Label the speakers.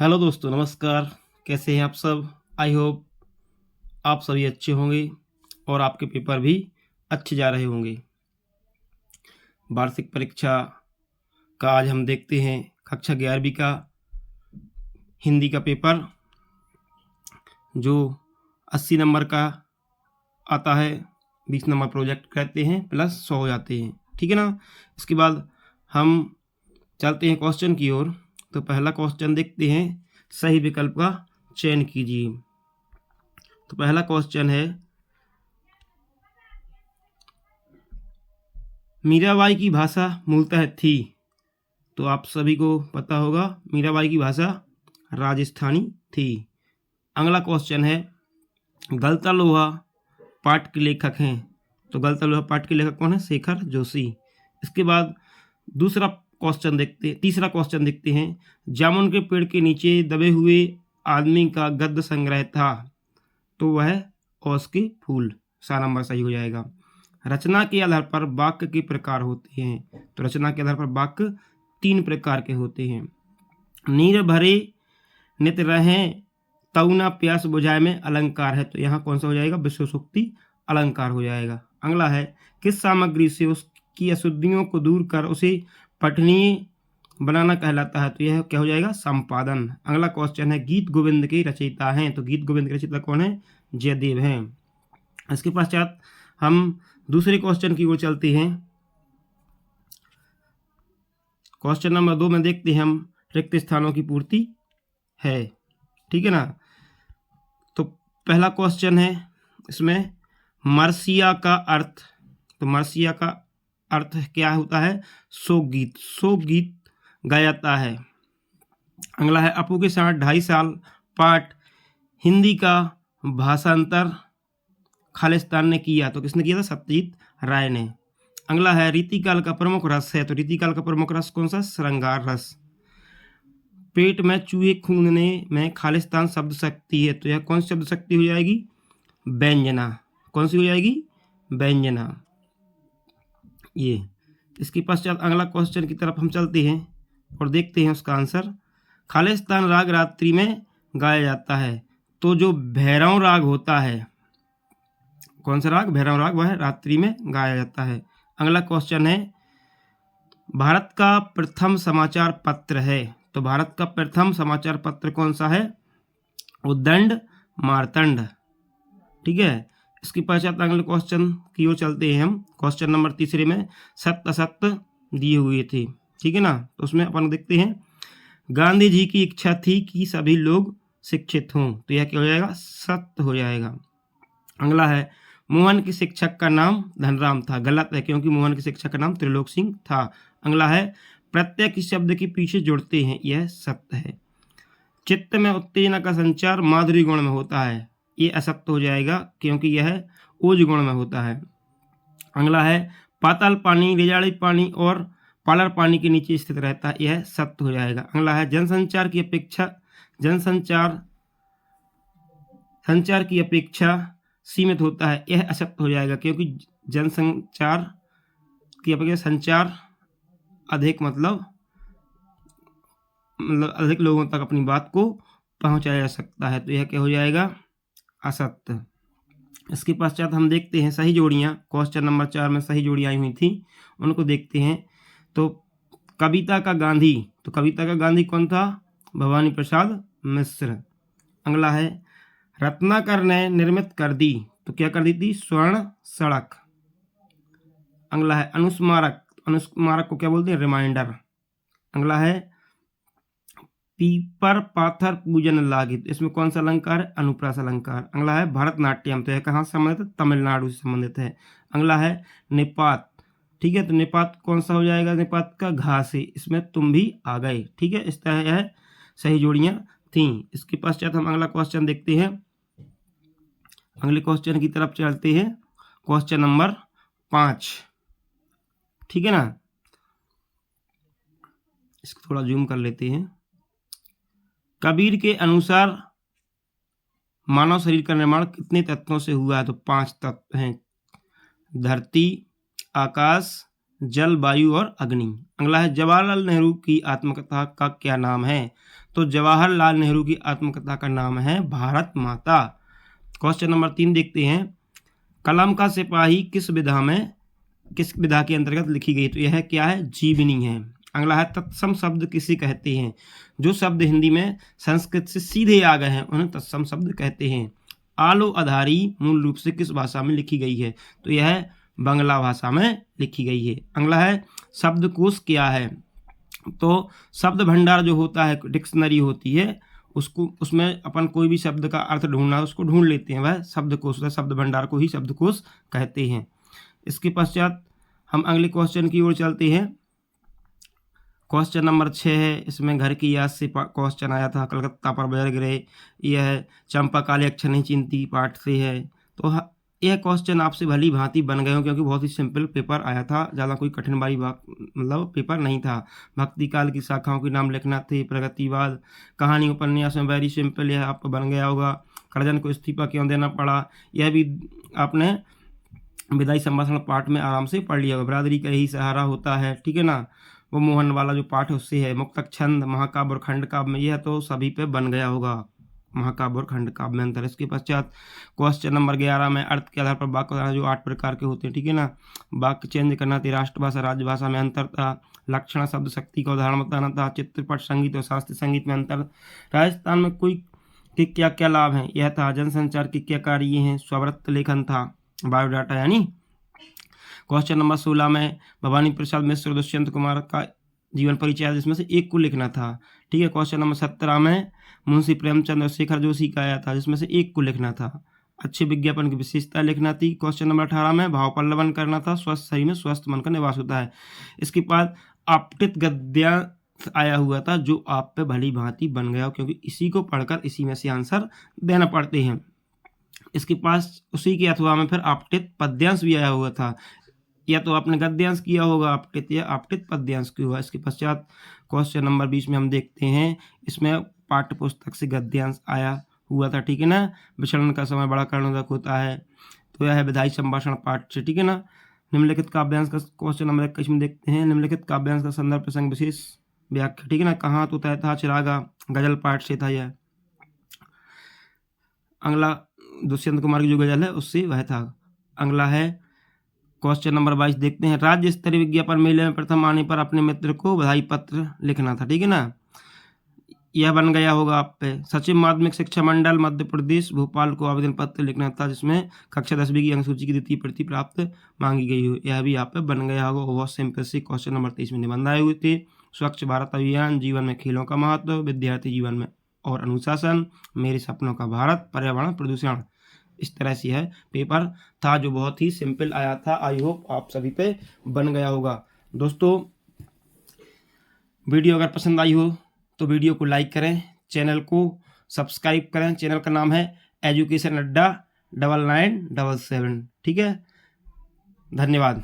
Speaker 1: Hello दोस्तों, नमस्कार। कैसे हैं आप सब? आई होप आप सभी अच्छे होंगे और आपके पेपर भी अच्छे जा रहे होंगे। वार्षिक परीक्षा का आज हम देखते हैं कक्षा 11वीं का हिंदी का पेपर, जो 80 नंबर का आता है। 20 नंबर प्रोजेक्ट कहते हैं, प्लस 100 हो जाते हैं, ठीक है ना। इसके बाद हम चलते हैं क्वेश्चन की ओर। तो पहला क्वेश्चन देखते हैं, सही विकल्प का चयन कीजिए। तो पहला क्वेश्चन है, मीराबाई की भाषा मूलतः थी। तो आप सभी को पता होगा मीराबाई की भाषा राजस्थानी थी। अगला क्वेश्चन है, गलता लोहा पाठ के लेखक हैं। तो गलता लोहा पाठ के लेखक कौन है? शेखर जोशी। इसके बाद तीसरा क्वेश्चन देखते हैं, जामुन के पेड़ के नीचे दबे हुए आदमी का गद्य संग्रह था। तो वह ओस के फूल। सा नंबर सही हो जाएगा। रचना के आधार पर वाक्य के प्रकार होते हैं। तो रचना के आधार पर वाक्य 3 प्रकार के होते हैं। नीर भरे नित रहें तऊ ना प्यास बुझाए में अलंकार है। तो यहाँ कौन सा हो जाएगा? विश्वसूक्ति अलंकार हो जाएगा। अगला है, किस सामग्री से उसकी अशुद्धियों को दूर कर उसे पठनीय बनाना कहलाता है। तो यह क्या हो जाएगा? संपादन। अगला क्वेश्चन है, गीत गोविंद के रचयिता हैं। तो गीत गोविंद के रचयिता कौन है? जयदेव हैं। इसके पश्चात हम दूसरे क्वेश्चन की ओर चलते हैं। क्वेश्चन नंबर 2 में देखते हैं हम, रिक्त स्थानों की पूर्ति है, ठीक है ना। तो पहला क्वेश्चन है इसमें, मरसिया का अर्थ। तो मरसिया का अर्थ क्या होता है? शोक गीत। शोक गीत गाया जाता है। अगला है, अपू के साथ 2.5 साल पाठ हिंदी का भाषांतर खालिस्तान ने किया। तो किसने किया था? सत्यजीत राय ने। अगला है, रीतिकाल का प्रमुख रस है। तो रीतिकाल का प्रमुख रस कौन सा? श्रृंगार रस। पेट में चूहे खूंदने में खालिस्तान शब्द शक्ति है। तो यह कौन सी शब्द शक्ति हो जाएगी? व्यंजना। कौन सी हो जाएगी? व्यंजना। ये इसके पश्चात अगला क्वेश्चन की तरफ हम चलते हैं और देखते हैं उसका आंसर। खालिस्तान राग रात्रि में गाया जाता है। तो जो भैरव राग होता है, कौन सा राग? भैरव राग, वह रात्रि में गाया जाता है। अगला क्वेश्चन है, भारत का प्रथम समाचार पत्र है। तो भारत का प्रथम समाचार पत्र कौन सा है? उद्दंड मार्तंड, ठीक है। इसके पश्चात अगले क्वेश्चन की ओर चलते हैं हम। क्वेश्चन नंबर 3 में सत्य असत्य दिए हुए थे, ठीक है ना। तो उसमें अपन देखते हैं, गांधी जी की इच्छा थी कि सभी लोग शिक्षित हों। तो यह क्या हो जाएगा? सत्य हो जाएगा। अगला है, मोहन के शिक्षक का नाम धनराम था। गलत है, क्योंकि मोहन के शिक्षक का नाम त्रिलोक सिंह था। अगला है, प्रत्येक किस शब्द के पीछे जुड़ते हैं। यह सत्य है। चित्त में उत्तेजना का संचार माधुरी गुण में होता है। ये असत्य हो जाएगा, क्योंकि यह ओज गुण में होता है। अगला है, पाताल पानी रेजाड़ी पानी और पालर पानी के नीचे स्थित रहता है। यह सत्य हो जाएगा। अगला है, संचार की अपेक्षा सीमित होता है। यह असत्य हो जाएगा, क्योंकि जनसंचार की अपेक्षा संचार अधिक मतलब अधिक लोगों तक अपनी बात को पहुंचाया जा सकता है। तो यह क्या हो जाएगा? असत्य। इसके पश्चात हम देखते हैं सही जोड़ियां। क्वेश्चन नंबर 4 में सही जोड़ियां आई हुई थी, उनको देखते हैं। तो कविता का गांधी। तो कविता का गांधी कौन था? भवानी प्रसाद मिश्र। अगला है, रत्नाकर ने निर्मित कर दी। तो क्या कर दी थी? स्वर्ण सड़क। अगला है, अनुस्मारक। अनुस्मारक को क्या बोलते हैं? रिमाइंडर। अगला है, पीपर पाथर पूजन लागित। इसमें कौन सा अलंकार है? अनुप्रास अलंकार। अगला है, भरतनाट्यम। तो यह कहाँ से संबंधित है? तमिलनाडु से संबंधित है। अगला है, निपात। ठीक है, तो निपात कौन सा हो जाएगा? निपात का घास है। इसमें तुम भी आ गए, ठीक है। इस तरह यह सही जोड़ियां थी। इसके पश्चात हम अगला क्वेश्चन देखते हैं। अगले क्वेश्चन की तरफ चलते हैं। क्वेश्चन नंबर 5, ठीक है ना। इसको थोड़ा जूम कर लेते हैं। कबीर के अनुसार मानव शरीर का निर्माण कितने तत्वों से हुआ है? तो 5 तत्व हैं, धरती, आकाश, जल, वायु और अग्नि। अगला है जवाहरलाल नेहरू की आत्मकथा का क्या नाम है? तो जवाहरलाल नेहरू की आत्मकथा का नाम है भारत माता। क्वेश्चन नंबर 3 देखते हैं, कलम का सिपाही किस विधा के अंतर्गत लिखी गई? तो यह क्या है? जीवनी है। अगला है तत्सम शब्द किसे कहते हैं? जो शब्द हिंदी में संस्कृत से सीधे आ गए हैं उन्हें तत्सम शब्द कहते हैं। आलो आधारी मूल रूप से किस भाषा में लिखी गई है? तो यह बांग्ला भाषा में लिखी गई है। अगला है शब्दकोश क्या है? तो शब्द भंडार जो होता है, डिक्शनरी होती है, उसमें अपन कोई भी शब्द का अर्थ ढूंढना उसको ढूंढ लेते हैं, वह शब्दकोश, शब्द भंडार को ही शब्दकोश कहते हैं। इसके पश्चात हम अगले क्वेश्चन की ओर चलते हैं। क्वेश्चन नंबर 6 है, इसमें घर की याद से क्वेश्चन आया था, कलकत्ता पर बजर गिरे, यह चंपा काले अक्षर नहीं चिंती पाठ से है। तो यह क्वेश्चन आपसे भली भांति बन गए हो क्योंकि बहुत ही सिंपल पेपर आया था, ज़्यादा कोई कठिन भारी मतलब पेपर नहीं था। भक्ति काल की शाखाओं के नाम लिखना थे, प्रगतिवाद, कहानी उपन्यास में वेरी सिंपल, यह आपको बन गया होगा। करजन को इस्तीफा क्यों देना पड़ा, यह भी आपने विदाई संभाषण पाठ में आराम से पढ़ लिया होगा। बरादरी का यही सहारा होता है, ठीक है ना, वो मोहन वाला जो पाठ है उससे है। मुक्तक छंद, महाकाव्य और खंड काव्य में, यह तो सभी पे बन गया होगा, महाकाव्य और खंड काव्य में अंतर। इसके पश्चात क्वेश्चन नंबर 11 में अर्थ के आधार पर वाक्य बनाना, जो 8 प्रकार के होते हैं, ठीक है ना। वाक्य चेंज करना थी, राष्ट्रभाषा राजभाषा में अंतर था, लक्षण शब्द शक्ति का उदाहरण बताना था, चित्रपट संगीत और शास्त्रीय संगीत में अंतर, राजस्थान में कोई के क्या क्या लाभ हैं, यह था, जनसंचार के क्या कार्य हैं, स्ववृत्त लेखन था, बायोडाटा यानी। क्वेश्चन नंबर 16 में भवानी प्रसाद मिश्र दुष्यंत कुमार का जीवन परिचय, जिसमें से एक को लिखना था, ठीक है। क्वेश्चन नंबर 17 में मुंशी प्रेमचंद और शेखर जोशी का आया था, जिसमें से एक को लिखना था। अच्छे विज्ञापन की विशेषता लिखना थी। क्वेश्चन नंबर 18 में भाव पल्लवन करना था, स्वस्थ शरीर में स्वस्थ मन का निवास होता है। इसके बाद आपतित गद्यांश आया हुआ था, जो आप पे भली भांति बन गया क्योंकि इसी को पढ़कर इसी में से आंसर देना पड़ते हैं। इसके पास उसी के अथवा में फिर आपतित पद्यांश भी आया हुआ था, या तो आपने गद्यांश किया होगा आपतित, या आपतित पद्यांश किया हुआ। इसके पश्चात क्वेश्चन नंबर 20 में हम देखते हैं, इसमें पाठ्य पुस्तक से गद्यांश आया हुआ था, ठीक है ना। विचलन का समय बड़ा कर्णोदक होता है, तो यह है विधायी संभाषण पाठ से, ठीक है ना। निम्नलिखित काव्यांश का क्वेश्चन नंबर 21 में देखते हैं, निम्नलिखित काव्यांश का संदर्भ प्रसंग विशेष व्याख्या, ठीक है ना। कहाँ तो तय था चिरागा, गजल पाठ से था यह। अगला दुष्यंत कुमार की जो गजल है उससे वह था। अगला है क्वेश्चन नंबर 22 देखते हैं, राज्य स्तरीय विज्ञापन मेले में प्रथम आने पर अपने मित्र को बधाई पत्र लिखना था, ठीक है ना। यह बन गया होगा आप पे। सचिव माध्यमिक शिक्षा मंडल मध्य प्रदेश भोपाल को आवेदन पत्र लिखना था, जिसमें कक्षा 10वीं की अंकसूची की द्वितीय प्रति प्राप्त मांगी गई हो, यह भी आप पे बन गया होगा। बहुत सिंपल से क्वेश्चन नंबर 23 में निबंध आए हुए थे। स्वच्छ भारत अभियान, जीवन में खेलों का महत्व, विद्यार्थी जीवन में और अनुशासन, मेरे सपनों का भारत, पर्यावरण प्रदूषण, इस तरह से है पेपर था जो बहुत ही सिंपल आया था। आई होप आप सभी पे बन गया होगा। दोस्तों वीडियो अगर पसंद आई हो तो वीडियो को लाइक करें, चैनल को सब्सक्राइब करें। चैनल का नाम है एजुकेशन अड्डा 9977, ठीक है। धन्यवाद।